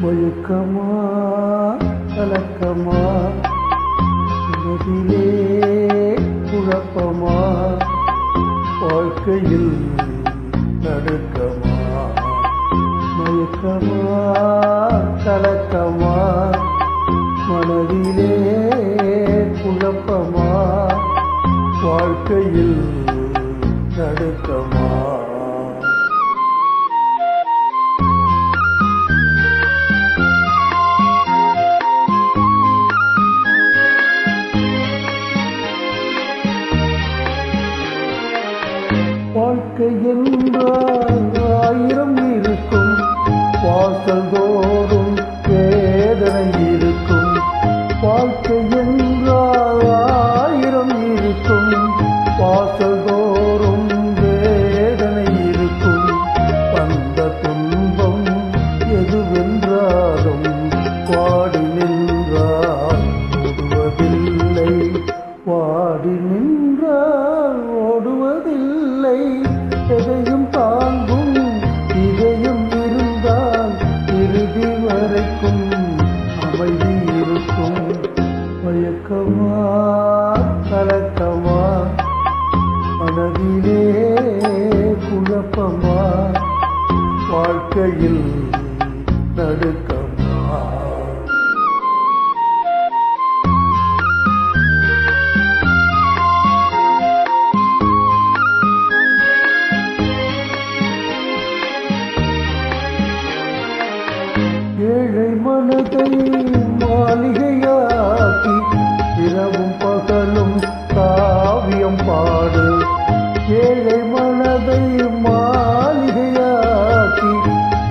மயக்கமா கலக்கமா மனதிலே குழப்பமா வாழ்க்கையில் நடுக்கமா மயக்கமா கலக்கமா மனதிலே குழப்பமா வாழ்க்கையில் நடுக்கமா வாழ்க்கை என்றால் 1000 இருக்கும் வாசல் தோறும் வேதனை இருக்கும் வாழ்க்கை என்றால் 1000 இருக்கும் வாசல் தோறும் வேதனை இருக்கும் வந்த துன்பம் எதுவென்றாலும் வாடி நின்றால் ஓடுவதில்லை வாடி நின்றால் ஓடுவதில்லை எதையும் தாங்கும் இதயம் இருந்தால் இறுதி வரைக்கும் அமைதி இருக்கும் மயக்கமா கலக்கமா மனதிலே குழப்பமா வாழ்க்கையில் நடுக்கமா ஏழை மனதை மாளிகையாக்கி இரவும் பகலும் காவியம் பாடு ஏழை மனதை மாளிகையாக்கி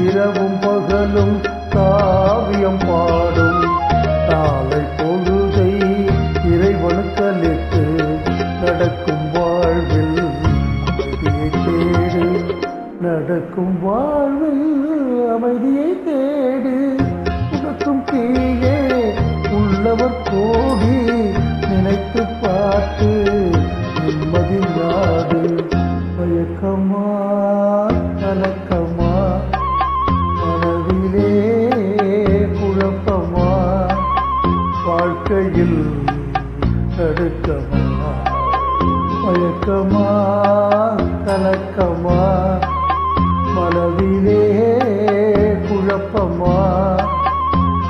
இரவும் பகலும் காவியம் பாடும் நாளை பொழுதை இறைவனுக்களிட்டு நடக்கும் வாழ்வில் அமைதியை தேடு நடக்கும் வாழ்வில் அமைதியை தேடு உனக்கும் கீழே உள்ளவர் கோடி நினைத்து பார்த்து நிம்மதி நாடு மயக்கமா கலக்கமா மனதிலே குழப்பமா வாழ்க்கையில் நடுக்கமா மயக்கமா கலக்கமா மனதிலே குழப்பமா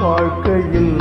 வாழ்க்கையில்